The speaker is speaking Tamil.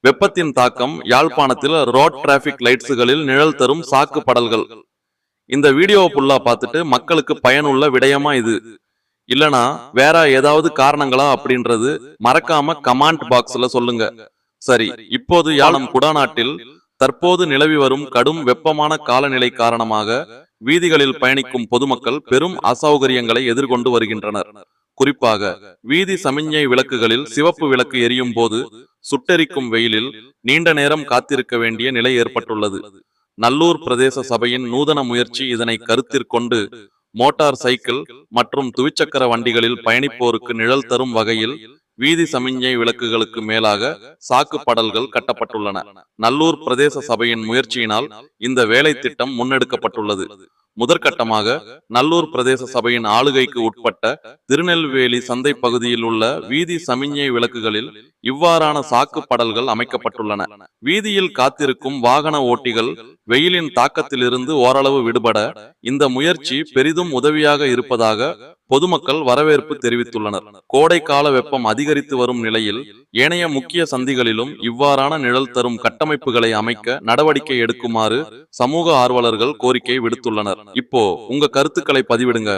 வெப்பத்தின் தாக்கம் யாழ்ப்பாணத்தில் ரோட் டிராபிக் லைட்ஸுகளில் நிழல் தரும் சாக்கு படல்கள். இந்த வீடியோவை ஃபுல்லா பார்த்துட்டு மக்களுக்கு பயனுள்ள விடயமா இது இல்லனா வேற ஏதாவது காரணங்களா அப்படின்றது மறக்காம கமெண்ட் பாக்ஸ்ல சொல்லுங்க. சரி, இப்போது யாழம் குடாநாட்டில் தற்போது நிலவி வரும் கடும் வெப்பமான காலநிலை காரணமாக வீதிகளில் பயணிக்கும் பொதுமக்கள் பெரும் அசௌகரியங்களை எதிர்கொண்டு வருகின்றனர். குறிப்பாக வீதி சமிஞ்ஞை விளக்குகளில் சிவப்பு விளக்கு எரியும் போது சுட்டெரிக்கும் வெயிலில் நீண்ட நேரம் காத்திருக்க வேண்டிய நிலை ஏற்பட்டுள்ளது. நல்லூர் பிரதேச சபையின் நூதன முயற்சி இதனை கருத்திற்கொண்டு மோட்டார் சைக்கிள் மற்றும் துவிச்சக்கர வண்டிகளில் பயணிப்போருக்கு நிழல் தரும் வகையில் வீதி சமிஞ்ஞை விளக்குகளுக்கு மேலாக சாக்கு படல்கள் கட்டப்பட்டுள்ளன. நல்லூர் பிரதேச சபையின் முயற்சியினால் இந்த வேலை திட்டம் முன்னெடுக்கப்பட்டுள்ளது. முதற்கட்டமாக நல்லூர் பிரதேச சபையின் ஆளுகைக்கு உட்பட்ட திருநெல்வேலி சந்தை பகுதியில் உள்ள வீதி சமிஞ்ஞை விளக்குகளில் இவ்வாறான சாக்கு படல்கள் அமைக்கப்பட்டுள்ளன. வீதியில் காத்திருக்கும் வாகன ஓட்டிகள் வெயிலின் தாக்கத்திலிருந்து ஓரளவு விடுபட இந்த முயற்சி பெரிதும் உதவியாக இருப்பதாக பொதுமக்கள் வரவேற்பு தெரிவித்துள்ளனர். கோடை கால வெப்பம் அதிகரித்து வரும் நிலையில் ஏனைய முக்கிய சந்திகளிலும் இவ்வாறான நிழல் தரும் கட்டமைப்புகளை அமைக்க நடவடிக்கை எடுக்குமாறு சமூக ஆர்வலர்கள் கோரிக்கை விடுத்துள்ளனர். இப்போ உங்க கருத்துக்களை பதிவிடுங்க.